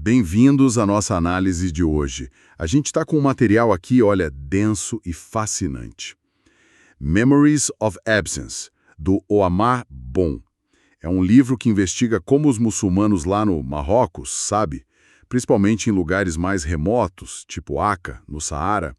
Bem-vindos à nossa análise de hoje. A gente está com um material aqui, olha, denso e fascinante. Memories of Absence, do Omar Bon. É um livro que investiga como os muçulmanos lá no Marrocos, sabe? Principalmente em lugares mais remotos, tipo Aca, no Saara,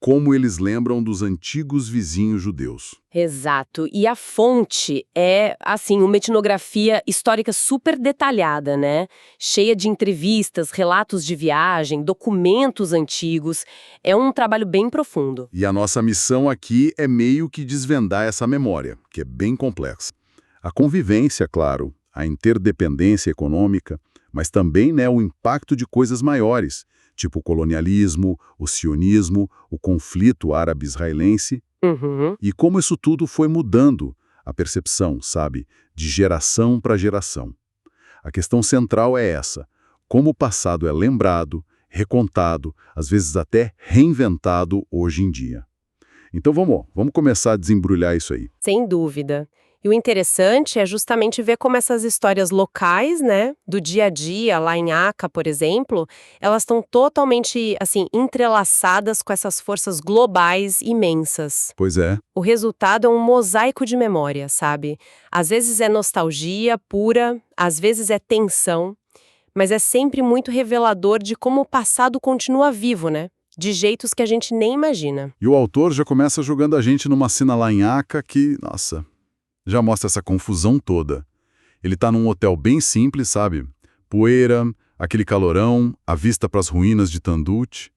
como eles lembram dos antigos vizinhos judeus. Exato. E a fonte é, assim, uma etnografia histórica super detalhada, né? Cheia de entrevistas, relatos de viagem, documentos antigos. É um trabalho bem profundo. E a nossa missão aqui é meio que desvendar essa memória, que é bem complexa. A convivência, claro, a interdependência econômica, mas também, né, o impacto de coisas maiores, tipo o colonialismo, o sionismo, o conflito árabe-israelense, e como isso tudo foi mudando a percepção, sabe, de geração para geração. A questão central é essa: como o passado é lembrado, recontado, às vezes até reinventado hoje em dia. Então vamos começar a desembrulhar isso aí. Sem dúvida. E o interessante é justamente ver como essas histórias locais, né, do dia a dia, lá em Aca, por exemplo, elas estão totalmente, assim, entrelaçadas com essas forças globais imensas. Pois é. O resultado é um mosaico de memória, sabe? Às vezes é nostalgia pura, às vezes é tensão, mas é sempre muito revelador de como o passado continua vivo, né? De jeitos que a gente nem imagina. E o autor já começa jogando a gente numa cena lá em Aca que, nossa, já mostra essa confusão toda. Ele tá num hotel bem simples, sabe? Poeira, aquele calorão, a vista para as ruínas de Tandut.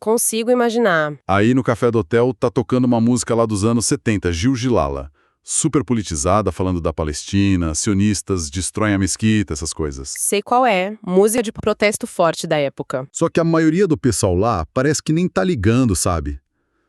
Consigo imaginar. Aí no café do hotel tá tocando uma música lá dos anos 70, Gil Gilala. Super politizada, falando da Palestina, sionistas destroem a mesquita, essas coisas. Sei qual é, música de protesto forte da época. Só que a maioria do pessoal lá parece que nem tá ligando, sabe?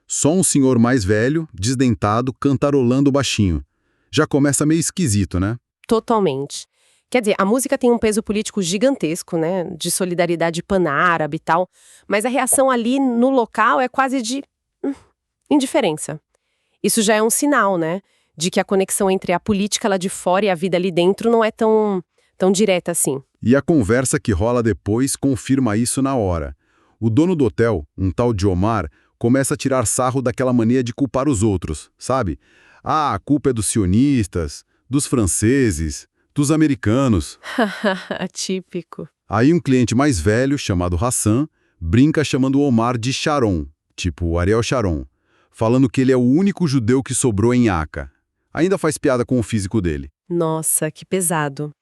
Só um senhor mais velho, desdentado, cantarolando baixinho. Já começa meio esquisito, né? Totalmente. Quer dizer, a música tem um peso político gigantesco, né? De solidariedade pan-árabe e tal. Mas a reação ali no local é quase de indiferença. Isso já é um sinal, né? De que a conexão entre a política lá de fora e a vida ali dentro não é tão direta assim. E a conversa que rola depois confirma isso na hora. O dono do hotel, um tal de Omar, começa a tirar sarro daquela mania de culpar os outros, sabe? Ah, a culpa é dos sionistas, dos franceses, dos americanos. Típico. Aí um cliente mais velho, chamado Hassan, brinca chamando o Omar de Sharon, tipo Ariel Sharon, falando que ele é o único judeu que sobrou em Aca. Ainda faz piada com o físico dele. Nossa, que pesado.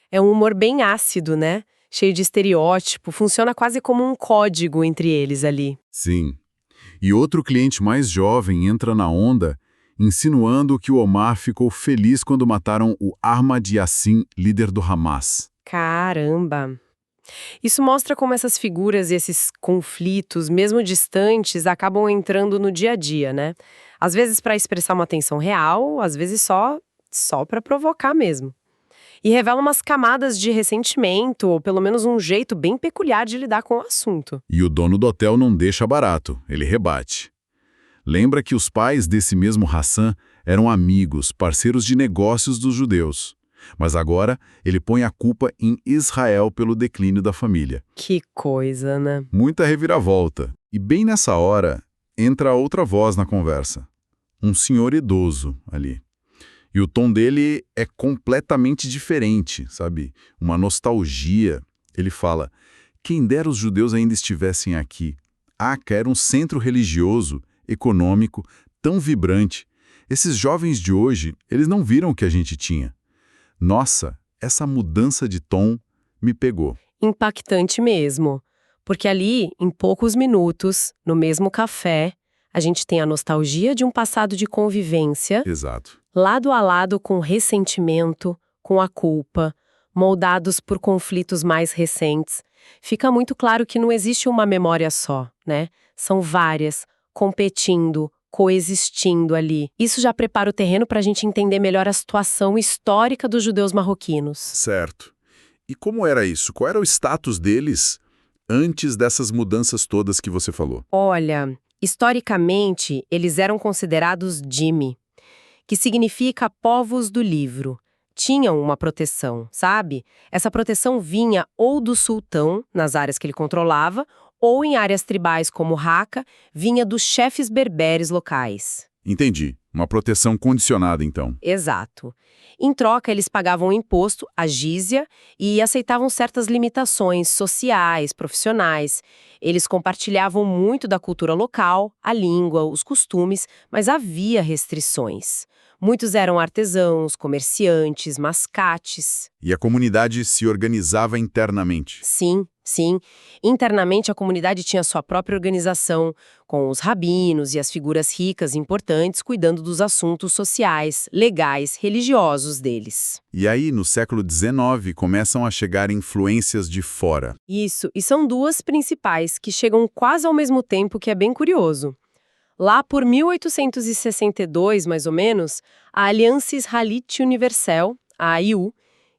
É um humor bem ácido, né? Cheio de estereótipo, funciona quase como um código entre eles ali. Sim. E outro cliente mais jovem entra na onda, insinuando que o Omar ficou feliz quando mataram o Ahmad Yassin, líder do Hamas. Caramba! Isso mostra como essas figuras e esses conflitos, mesmo distantes, acabam entrando no dia a dia, né? Às vezes para expressar uma tensão real, às vezes só para provocar mesmo. E revela umas camadas de ressentimento, ou pelo menos um jeito bem peculiar de lidar com o assunto. E o dono do hotel não deixa barato, ele rebate. Lembra que os pais desse mesmo Hassan eram amigos, parceiros de negócios dos judeus. Mas agora ele põe a culpa em Israel pelo declínio da família. Que coisa, né? Muita reviravolta. E bem nessa hora, entra outra voz na conversa. Um senhor idoso ali. E o tom dele é completamente diferente, sabe? Uma nostalgia. Ele fala: quem dera os judeus ainda estivessem aqui. Aca era um centro religioso, econômico, tão vibrante. Esses jovens de hoje, eles não viram o que a gente tinha. Nossa, essa mudança de tom me pegou. Impactante mesmo. Porque ali, em poucos minutos, no mesmo café, a gente tem a nostalgia de um passado de convivência, Exato. lado a lado com o ressentimento, com a culpa, moldados por conflitos mais recentes. Fica muito claro que não existe uma memória só, né? São várias, competindo, coexistindo ali. Isso já prepara o terreno para a gente entender melhor a situação histórica dos judeus marroquinos. Certo. E como era isso? Qual era o status deles antes dessas mudanças todas que você falou? Olha, historicamente, eles eram considerados dhimmi, que significa povos do livro. tinham uma proteção, sabe? Essa proteção vinha ou do sultão, nas áreas que ele controlava, ou em áreas tribais como Raqqa, vinha dos chefes berberes locais. Entendi. Uma proteção condicionada, então. Exato. Em troca, eles pagavam imposto, a jizya, e aceitavam certas limitações sociais, profissionais. Eles compartilhavam muito da cultura local, a língua, os costumes, mas havia restrições. Muitos eram artesãos, comerciantes, mascates. E a comunidade se organizava internamente. Sim, sim. Internamente, a comunidade tinha sua própria organização, com os rabinos e as figuras ricas e importantes cuidando dos assuntos sociais, legais, religiosos deles. E aí, no século XIX, começam a chegar influências de fora. Isso, e são duas principais, que chegam quase ao mesmo tempo, que é bem curioso. Lá por 1862, mais ou menos, a Aliança Israélite Universelle, a AIU,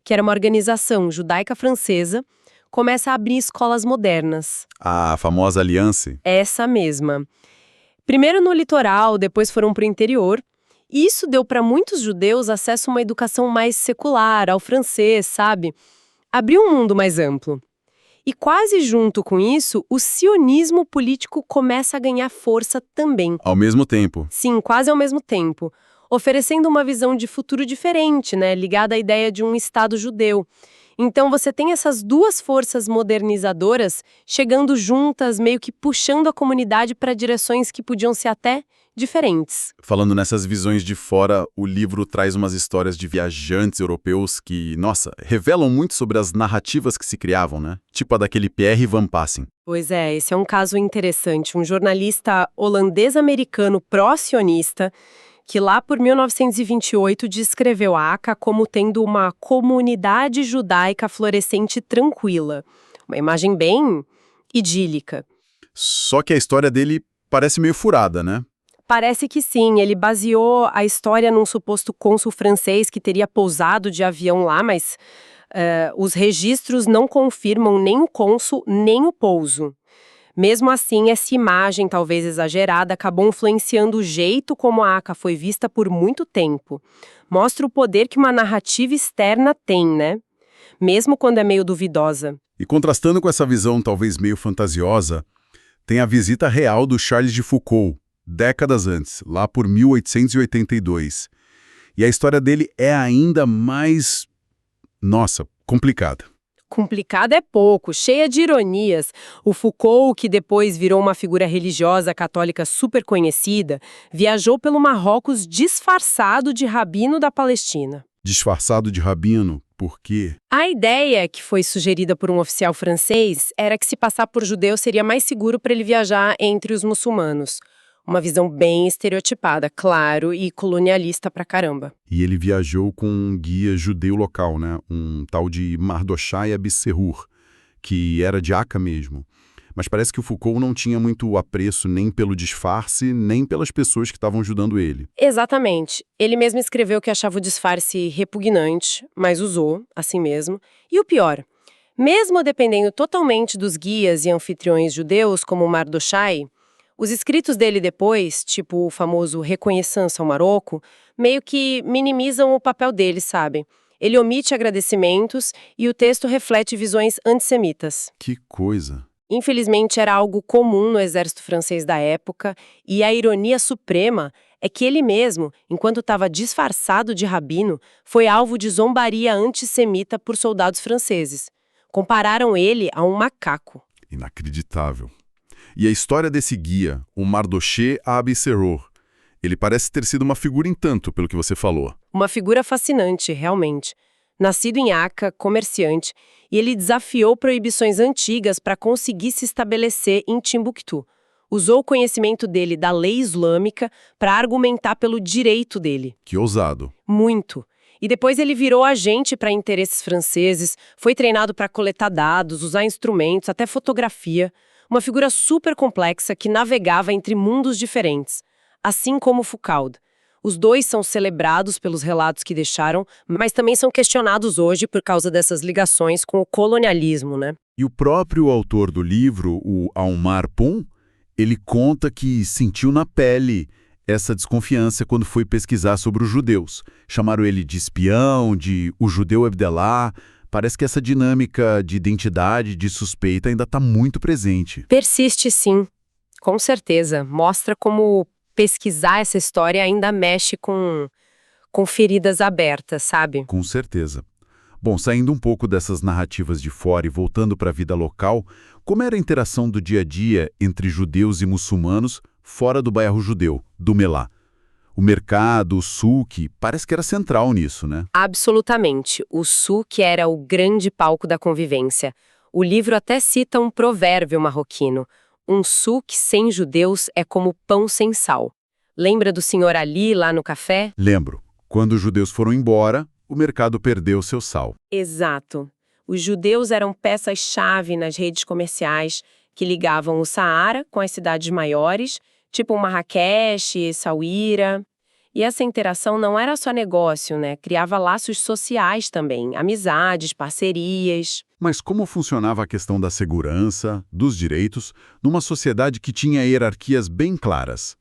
que era uma organização judaica francesa, começa a abrir escolas modernas. A famosa aliança. Essa mesma. Primeiro no litoral, depois foram para o interior. E isso deu para muitos judeus acesso a uma educação mais secular, ao francês, sabe? Abriu um mundo mais amplo. E quase junto com isso, o sionismo político começa a ganhar força também. Ao mesmo tempo. Sim, quase ao mesmo tempo. Oferecendo uma visão de futuro diferente, né? Ligada à ideia de um Estado judeu. Então você tem essas duas forças modernizadoras chegando juntas, meio que puxando a comunidade para direções que podiam ser até diferentes. Falando nessas visões de fora, o livro traz umas histórias de viajantes europeus que, nossa, revelam muito sobre as narrativas que se criavam, né? Tipo a daquele Pierre Van Passen. Pois é, esse é um caso interessante. Um jornalista holandês-americano pró-sionista que lá por 1928 descreveu Raqqa como tendo uma comunidade judaica florescente e tranquila. Uma imagem bem idílica. Só que a história dele parece meio furada, né? Parece que sim, ele baseou a história num suposto cônsul francês que teria pousado de avião lá, mas os registros não confirmam nem o cônsul, nem o pouso. Mesmo assim, essa imagem, talvez exagerada, acabou influenciando o jeito como a Raqqa foi vista por muito tempo. Mostra o poder que uma narrativa externa tem, né? Mesmo quando é meio duvidosa. E contrastando com essa visão talvez meio fantasiosa, tem a visita real do Charles de Foucault, décadas antes, lá por 1882. E a história dele é ainda mais, nossa, complicada. Complicada é pouco, cheia de ironias. O Foucault, que depois virou uma figura religiosa católica super conhecida, viajou pelo Marrocos disfarçado de rabino da Palestina. Disfarçado de rabino, por quê? A ideia, que foi sugerida por um oficial francês, era que se passar por judeu seria mais seguro para ele viajar entre os muçulmanos. Uma visão bem estereotipada, claro, e colonialista pra caramba. E ele viajou com um guia judeu local, né? Um tal de Mardochai Abisserur, que era de Raqqa mesmo. Mas parece que o Foucault não tinha muito apreço nem pelo disfarce, nem pelas pessoas que estavam ajudando ele. Exatamente. Ele mesmo escreveu que achava o disfarce repugnante, mas usou, assim mesmo. E o pior, mesmo dependendo totalmente dos guias e anfitriões judeus, como Mardochai, os escritos dele depois, tipo o famoso Reconnaissance ao Marroco, meio que minimizam o papel dele, sabe? Ele omite agradecimentos e o texto reflete visões antissemitas. Que coisa! Infelizmente, era algo comum no exército francês da época, e a ironia suprema é que ele mesmo, enquanto estava disfarçado de rabino, foi alvo de zombaria antissemita por soldados franceses. Compararam ele a um macaco. Inacreditável. E a história desse guia, o Mardochai Abisserur, ele parece ter sido uma figura em tanto, pelo que você falou. Uma figura fascinante, realmente. Nascido em Raqqa, comerciante, e ele desafiou proibições antigas para conseguir se estabelecer em Timbuktu. Usou o conhecimento dele da lei islâmica para argumentar pelo direito dele. Que ousado. Muito. E depois ele virou agente para interesses franceses, foi treinado para coletar dados, usar instrumentos, até fotografia. Uma figura super complexa que navegava entre mundos diferentes, assim como Foucault. Os dois são celebrados pelos relatos que deixaram, mas também são questionados hoje por causa dessas ligações com o colonialismo, né? E o próprio autor do livro, o Aumar Pum, ele conta que sentiu na pele essa desconfiança quando foi pesquisar sobre os judeus. Chamaram ele de espião, de o judeu Abdelá. Parece que essa dinâmica de identidade, de suspeita ainda está muito presente. Persiste sim, com certeza. Mostra como pesquisar essa história ainda mexe com feridas abertas, sabe? Com certeza. Bom, saindo um pouco dessas narrativas de fora e voltando para a vida local, como era a interação do dia a dia entre judeus e muçulmanos fora do bairro judeu, do Melá? O mercado, o souk, parece que era central nisso, né? Absolutamente. O souk era o grande palco da convivência. O livro até cita um provérbio marroquino: um souk sem judeus é como pão sem sal. Lembra do senhor Ali lá no café? Lembro. Quando os judeus foram embora, o mercado perdeu seu sal. Exato. Os judeus eram peças-chave nas redes comerciais que ligavam o Saara com as cidades maiores, tipo Marrakech, Essaouira. E essa interação não era só negócio, né? Criava laços sociais também, amizades, parcerias. Mas como funcionava a questão da segurança, dos direitos, numa sociedade que tinha hierarquias bem claras?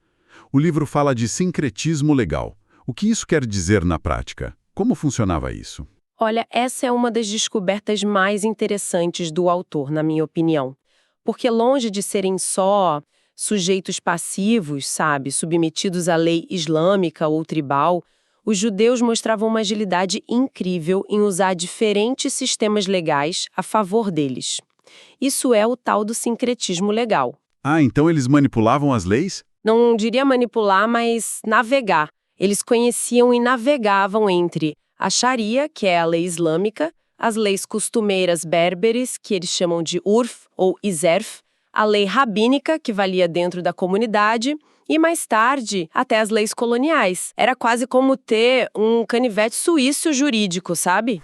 O livro fala de sincretismo legal. O que isso quer dizer na prática? Como funcionava isso? Olha, essa é uma das descobertas mais interessantes do autor, na minha opinião. Porque longe de serem só sujeitos passivos, sabe, submetidos à lei islâmica ou tribal, os judeus mostravam uma agilidade incrível em usar diferentes sistemas legais a favor deles. Isso é o tal do sincretismo legal. Ah, então eles manipulavam as leis? Não diria manipular, mas navegar. Eles conheciam e navegavam entre a Sharia, que é a lei islâmica, as leis costumeiras berberes, que eles chamam de urf ou izerf, a lei rabínica, que valia dentro da comunidade, e mais tarde, até as leis coloniais. Era quase como ter um canivete suíço jurídico, sabe?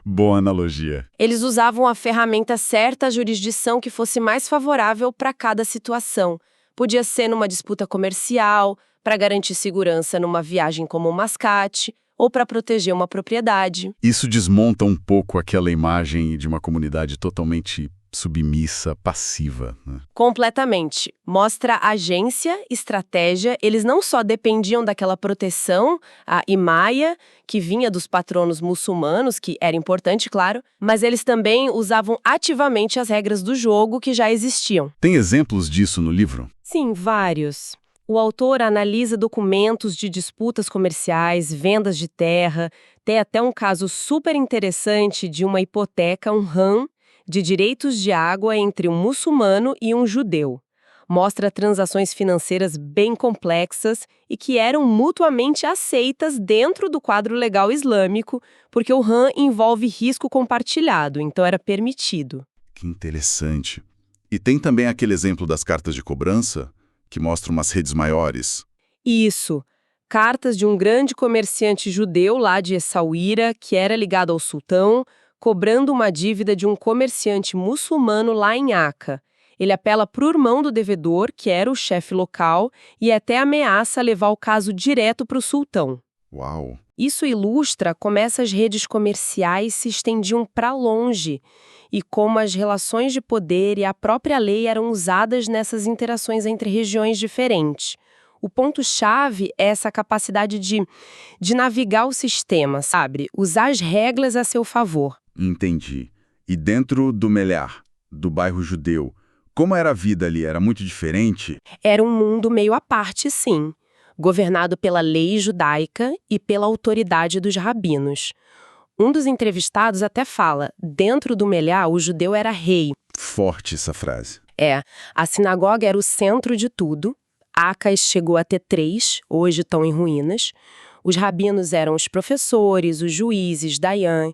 Boa analogia. Eles usavam a ferramenta certa, a jurisdição que fosse mais favorável para cada situação. Podia ser numa disputa comercial, para garantir segurança numa viagem como um mascate, ou para proteger uma propriedade. Isso desmonta um pouco aquela imagem de uma comunidade totalmente submissa, passiva, né? Completamente. Mostra agência, estratégia. Eles não só dependiam daquela proteção, a himaia, que vinha dos patronos muçulmanos, que era importante, claro, mas eles também usavam ativamente as regras do jogo que já existiam. Tem exemplos disso no livro? Sim, vários. O autor analisa documentos de disputas comerciais, vendas de terra, tem até um caso super interessante de uma hipoteca, um RAM, de direitos de água entre um muçulmano e um judeu. Mostra transações financeiras bem complexas e que eram mutuamente aceitas dentro do quadro legal islâmico, porque o RAM envolve risco compartilhado, então era permitido. Que interessante. E tem também aquele exemplo das cartas de cobrança, que mostra umas redes maiores. Isso. Cartas de um grande comerciante judeu lá de Essaouira, que era ligado ao sultão, cobrando uma dívida de um comerciante muçulmano lá em Aca. Ele apela para o irmão do devedor, que era o chefe local, e até ameaça levar o caso direto para o sultão. Uau! Isso ilustra como essas redes comerciais se estendiam para longe e como as relações de poder e a própria lei eram usadas nessas interações entre regiões diferentes. O ponto-chave é essa capacidade de navegar o sistema, sabe? Usar as regras a seu favor. Entendi. E dentro do Melhar, do bairro judeu, como era a vida ali? Era muito diferente? Era um mundo meio à parte, sim, governado pela lei judaica e pela autoridade dos rabinos. Um dos entrevistados até fala, dentro do Melhar, o judeu era rei. Forte essa frase. A sinagoga era o centro de tudo. Acas chegou a ter 3, hoje estão em ruínas. Os rabinos eram os professores, os juízes, dayan.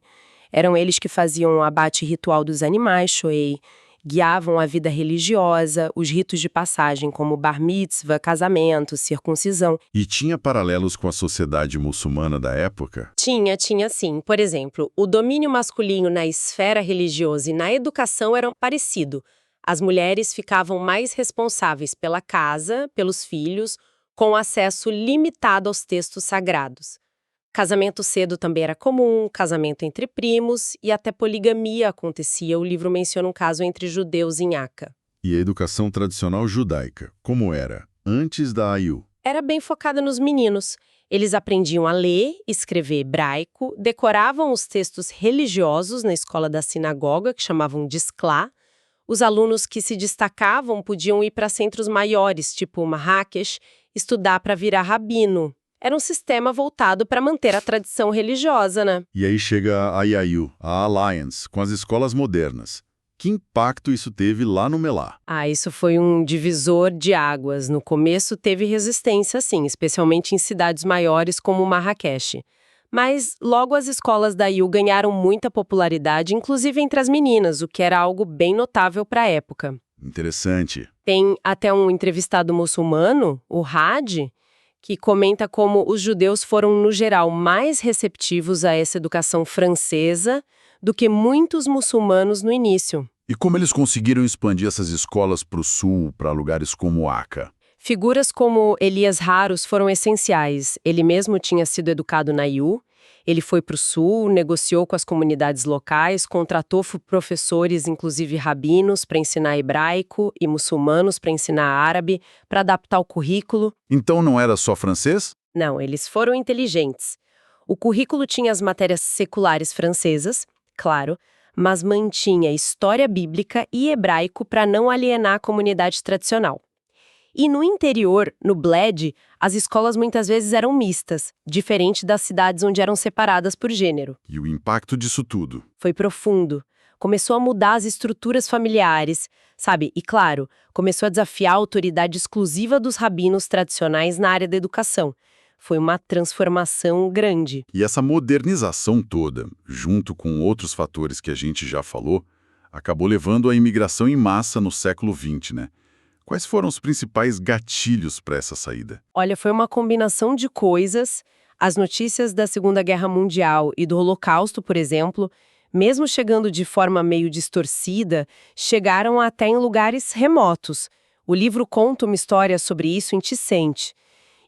Eram eles que faziam o abate ritual dos animais, shoei, guiavam a vida religiosa, os ritos de passagem como bar mitzvah, casamento, circuncisão. E tinha paralelos com a sociedade muçulmana da época? Tinha sim. Por exemplo, o domínio masculino na esfera religiosa e na educação era parecido. As mulheres ficavam mais responsáveis pela casa, pelos filhos, com acesso limitado aos textos sagrados. Casamento cedo também era comum, casamento entre primos e até poligamia acontecia. O livro menciona um caso entre judeus em Aca. E a educação tradicional judaica, como era? Antes da AIU? Era bem focada nos meninos. Eles aprendiam a ler, escrever hebraico, decoravam os textos religiosos na escola da sinagoga, que chamavam de Esclá. Os alunos que se destacavam podiam ir para centros maiores, tipo Marrakech, estudar para virar rabino. Era um sistema voltado para manter a tradição religiosa, né? E aí chega a IAU, a Alliance, com as escolas modernas. Que impacto isso teve lá no Melá? Isso foi um divisor de águas. No começo teve resistência, sim, especialmente em cidades maiores como Marrakech. Mas logo as escolas da IU ganharam muita popularidade, inclusive entre as meninas, o que era algo bem notável para a época. Interessante. Tem até um entrevistado muçulmano, o Hadi, que comenta como os judeus foram, no geral, mais receptivos a essa educação francesa do que muitos muçulmanos no início. E como eles conseguiram expandir essas escolas para o sul, para lugares como Aca? Figuras como Elias Harus foram essenciais. Ele mesmo tinha sido educado na IU. Ele foi para o sul, negociou com as comunidades locais, contratou professores, inclusive rabinos, para ensinar hebraico e muçulmanos para ensinar árabe, para adaptar o currículo. Então não era só francês? Não, eles foram inteligentes. O currículo tinha as matérias seculares francesas, claro, mas mantinha história bíblica e hebraico para não alienar a comunidade tradicional. E no interior, no Bled, as escolas muitas vezes eram mistas, diferente das cidades onde eram separadas por gênero. E o impacto disso tudo? Foi profundo. Começou a mudar as estruturas familiares, sabe? E claro, começou a desafiar a autoridade exclusiva dos rabinos tradicionais na área da educação. Foi uma transformação grande. E essa modernização toda, junto com outros fatores que a gente já falou, acabou levando à imigração em massa no século XX, né? Quais foram os principais gatilhos para essa saída? Olha, foi uma combinação de coisas. As notícias da Segunda Guerra Mundial e do Holocausto, por exemplo, mesmo chegando de forma meio distorcida, chegaram até em lugares remotos. O livro conta uma história sobre isso em Ticente.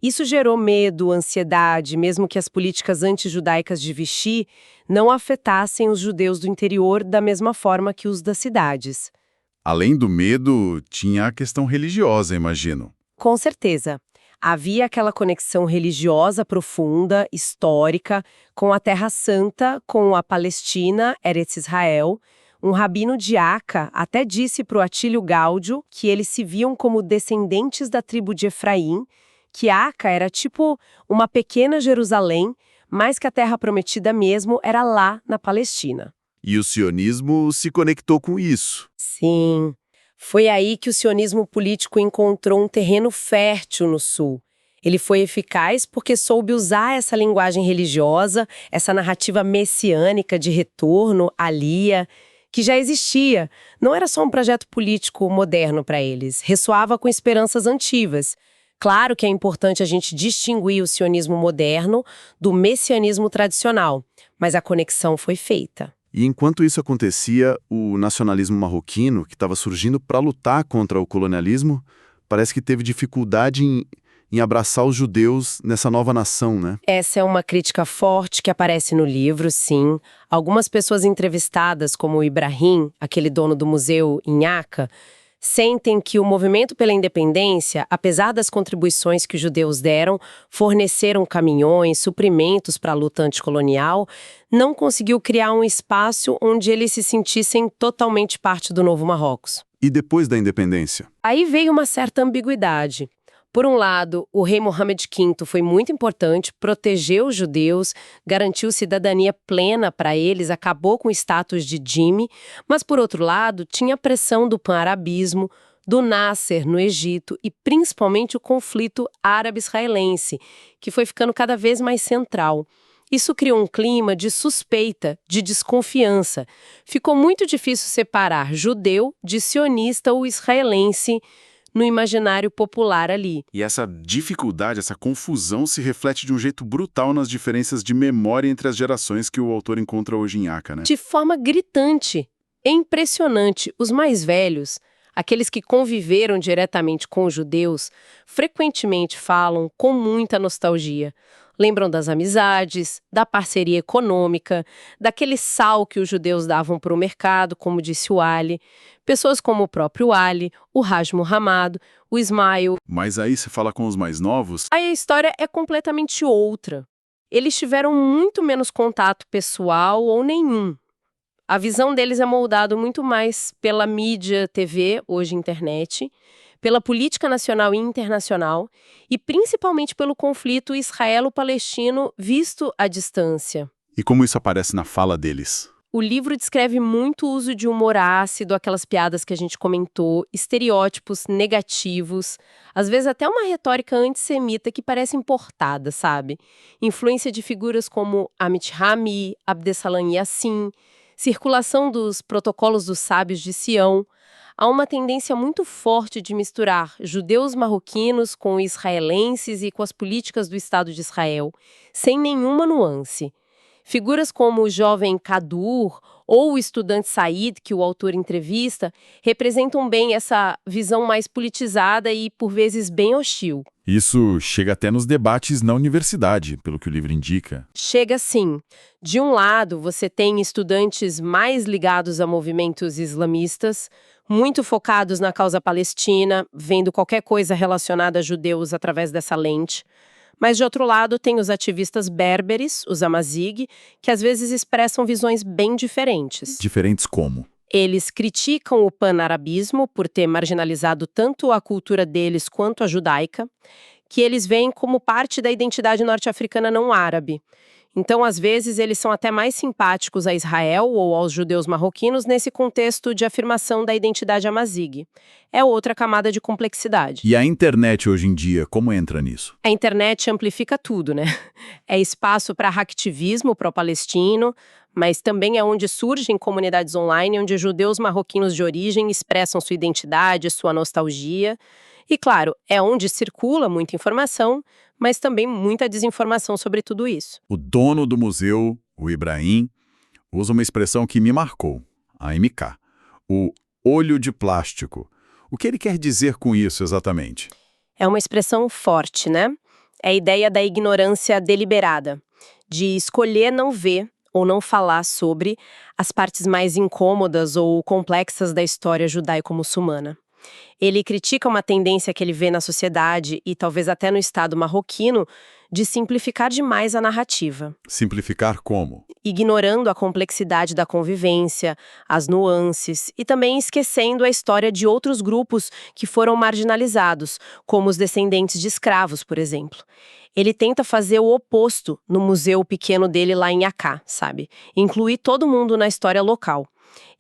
Isso gerou medo, ansiedade, mesmo que as políticas antijudaicas de Vichy não afetassem os judeus do interior da mesma forma que os das cidades. Além do medo, tinha a questão religiosa, imagino. Com certeza. Havia aquela conexão religiosa profunda, histórica, com a Terra Santa, com a Palestina, Eretz Israel. Um rabino de Aca até disse para o Atílio Gáudio que eles se viam como descendentes da tribo de Efraim, que Aca era tipo uma pequena Jerusalém, mas que a Terra Prometida mesmo era lá na Palestina. E o sionismo se conectou com isso. Sim, foi aí que o sionismo político encontrou um terreno fértil no Sul. Ele foi eficaz porque soube usar essa linguagem religiosa, essa narrativa messiânica de retorno, alia, que já existia. Não era só um projeto político moderno para eles, ressoava com esperanças antigas. Claro que é importante a gente distinguir o sionismo moderno do messianismo tradicional, mas a conexão foi feita. E enquanto isso acontecia, o nacionalismo marroquino, que estava surgindo para lutar contra o colonialismo, parece que teve dificuldade em abraçar os judeus nessa nova nação, né? Essa é uma crítica forte que aparece no livro, sim. Algumas pessoas entrevistadas, como o Ibrahim, aquele dono do museu em Aca, sentem que o movimento pela independência, apesar das contribuições que os judeus deram, forneceram caminhões, suprimentos para a luta anticolonial, não conseguiu criar um espaço onde eles se sentissem totalmente parte do novo Marrocos. E depois da independência? Aí veio uma certa ambiguidade. Por um lado, o rei Mohammed V foi muito importante, protegeu os judeus, garantiu cidadania plena para eles, acabou com o status de dhimmi, mas por outro lado, tinha a pressão do pan-arabismo, do Nasser no Egito e principalmente o conflito árabe-israelense, que foi ficando cada vez mais central. Isso criou um clima de suspeita, de desconfiança. Ficou muito difícil separar judeu de sionista ou israelense no imaginário popular ali. E essa dificuldade, essa confusão se reflete de um jeito brutal nas diferenças de memória entre as gerações que o autor encontra hoje em Aca, né? De forma gritante. É impressionante. Os mais velhos, aqueles que conviveram diretamente com os judeus, frequentemente falam com muita nostalgia. Lembram das amizades, da parceria econômica, daquele sal que os judeus davam para o mercado, como disse o Ali. Pessoas como o próprio Ali, o Haj Muhammad, o Ismail. Mas aí você fala com os mais novos? Aí a história é completamente outra. Eles tiveram muito menos contato pessoal ou nenhum. A visão deles é moldada muito mais pela mídia, TV, hoje internet, pela política nacional e internacional e principalmente pelo conflito israelo-palestino visto à distância. E como isso aparece na fala deles? O livro descreve muito o uso de humor ácido, aquelas piadas que a gente comentou, estereótipos negativos, às vezes até uma retórica antissemita que parece importada, sabe? Influência de figuras como Amit Rami, Abdesalam Yassin, circulação dos protocolos dos sábios de Sião. Há uma tendência muito forte de misturar judeus marroquinos com israelenses e com as políticas do Estado de Israel, sem nenhuma nuance. Figuras como o jovem Kadur ou o estudante Said, que o autor entrevista, representam bem essa visão mais politizada e, por vezes, bem hostil. Isso chega até nos debates na universidade, pelo que o livro indica. Chega sim. De um lado, você tem estudantes mais ligados a movimentos islamistas, muito focados na causa palestina, vendo qualquer coisa relacionada a judeus através dessa lente. Mas, de outro lado, tem os ativistas berberes, os Amazigh, que às vezes expressam visões bem diferentes. Diferentes como? Eles criticam o pan-arabismo por ter marginalizado tanto a cultura deles quanto a judaica, que eles veem como parte da identidade norte-africana não árabe. Então, às vezes, eles são até mais simpáticos a Israel ou aos judeus marroquinos nesse contexto de afirmação da identidade amazigh. É outra camada de complexidade. E a internet hoje em dia, como entra nisso? A internet amplifica tudo, né? É espaço para hacktivismo pró-palestino, mas também é onde surgem comunidades online onde judeus marroquinos de origem expressam sua identidade, sua nostalgia. E, claro, é onde circula muita informação, mas também muita desinformação sobre tudo isso. O dono do museu, o Ibrahim, usa uma expressão que me marcou, a MK, o olho de plástico. O que ele quer dizer com isso exatamente? É uma expressão forte, né? É a ideia da ignorância deliberada, de escolher não ver ou não falar sobre as partes mais incômodas ou complexas da história judaico-muçulmana. Ele critica uma tendência que ele vê na sociedade e talvez até no Estado marroquino de simplificar demais a narrativa. Simplificar como? Ignorando a complexidade da convivência, as nuances e também esquecendo a história de outros grupos que foram marginalizados, como os descendentes de escravos, por exemplo. Ele tenta fazer o oposto no museu pequeno dele lá em Acá, sabe? Incluir todo mundo na história local.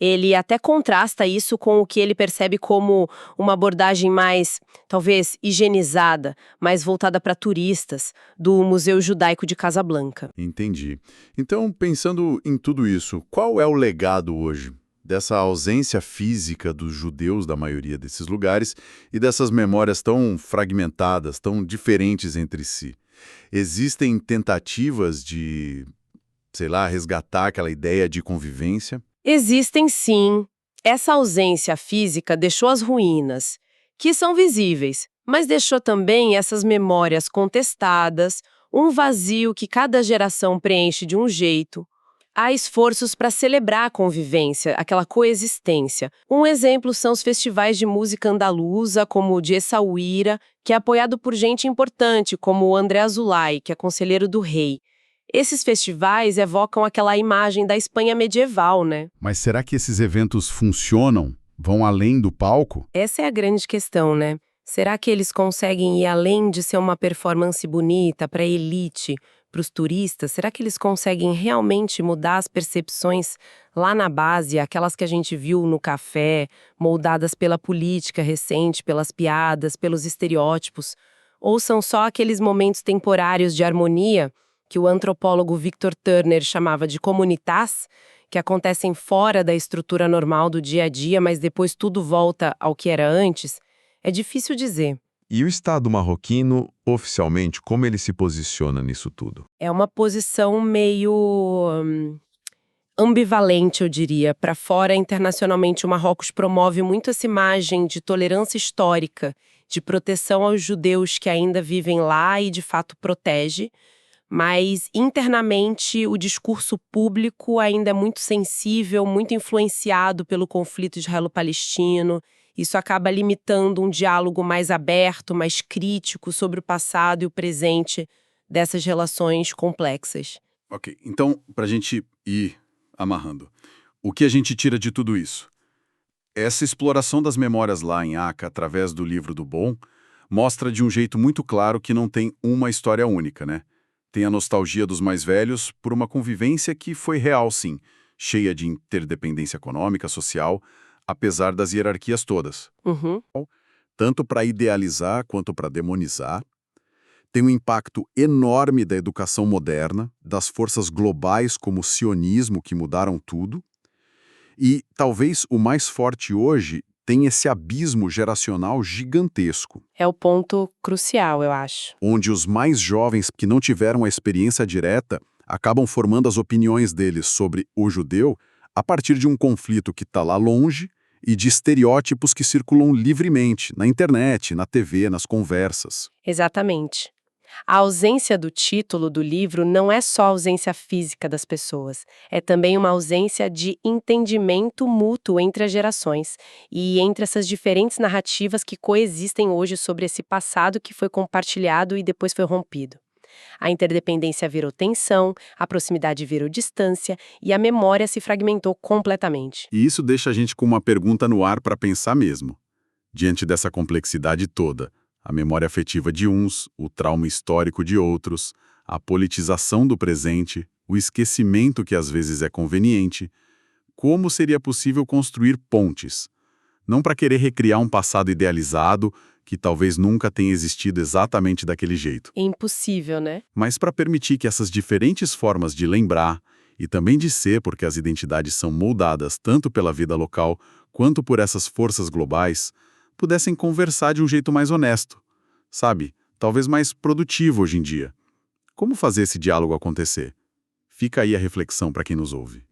Ele até contrasta isso com o que ele percebe como uma abordagem mais, talvez, higienizada, mais voltada para turistas, do Museu Judaico de Casablanca. Entendi. Então, pensando em tudo isso, qual é o legado hoje dessa ausência física dos judeus da maioria desses lugares e dessas memórias tão fragmentadas, tão diferentes entre si? Existem tentativas de, sei lá, resgatar aquela ideia de convivência? Existem sim. Essa ausência física deixou as ruínas, que são visíveis, mas deixou também essas memórias contestadas, um vazio que cada geração preenche de um jeito. Há esforços para celebrar a convivência, aquela coexistência. Um exemplo são os festivais de música andaluza, como o de Essaouira, que é apoiado por gente importante, como o André Azoulay, que é conselheiro do rei. Esses festivais evocam aquela imagem da Espanha medieval, né? Mas será que esses eventos funcionam? Vão além do palco? Essa é a grande questão, né? Será que eles conseguem ir além de ser uma performance bonita para a elite, para os turistas? Será que eles conseguem realmente mudar as percepções lá na base, aquelas que a gente viu no café, moldadas pela política recente, pelas piadas, pelos estereótipos? Ou são só aqueles momentos temporários de harmonia que o antropólogo Victor Turner chamava de comunitas, que acontecem fora da estrutura normal do dia a dia, mas depois tudo volta ao que era antes? É difícil dizer. E o Estado marroquino, oficialmente, como ele se posiciona nisso tudo? É uma posição meio ambivalente, eu diria. Para fora, internacionalmente, o Marrocos promove muito essa imagem de tolerância histórica, de proteção aos judeus que ainda vivem lá e, de fato, protege. mas internamente o discurso público ainda é muito sensível, muito influenciado pelo conflito israelo-palestino. Isso acaba limitando um diálogo mais aberto, mais crítico sobre o passado e o presente dessas relações complexas. Ok, então, para a gente ir amarrando, o que a gente tira de tudo isso? Essa exploração das memórias lá em Aca, através do livro do Bon, mostra de um jeito muito claro que não tem uma história única, né? Tem a nostalgia dos mais velhos por uma convivência que foi real, sim, cheia de interdependência econômica, social, apesar das hierarquias todas. Uhum. Tanto para idealizar quanto para demonizar. Tem um impacto enorme da educação moderna, das forças globais como o sionismo que mudaram tudo. E talvez o mais forte hoje tem esse abismo geracional gigantesco, É o ponto crucial, eu acho. onde os mais jovens que não tiveram a experiência direta acabam formando as opiniões deles sobre o judeu a partir de um conflito que está lá longe e de estereótipos que circulam livremente na internet, na TV, nas conversas. Exatamente. A ausência do título do livro não é só a ausência física das pessoas, é também uma ausência de entendimento mútuo entre as gerações e entre essas diferentes narrativas que coexistem hoje sobre esse passado que foi compartilhado e depois foi rompido. A interdependência virou tensão, a proximidade virou distância e a memória se fragmentou completamente. E isso deixa a gente com uma pergunta no ar para pensar mesmo. Diante dessa complexidade toda, a memória afetiva de uns, o trauma histórico de outros, a politização do presente, o esquecimento que às vezes é conveniente, como seria possível construir pontes? Não para querer recriar um passado idealizado que talvez nunca tenha existido exatamente daquele jeito, É impossível, né? mas para permitir que essas diferentes formas de lembrar e também de ser, porque as identidades são moldadas tanto pela vida local quanto por essas forças globais, pudessem conversar de um jeito mais honesto, sabe? Talvez mais produtivo hoje em dia. Como fazer esse diálogo acontecer? Fica aí a reflexão para quem nos ouve.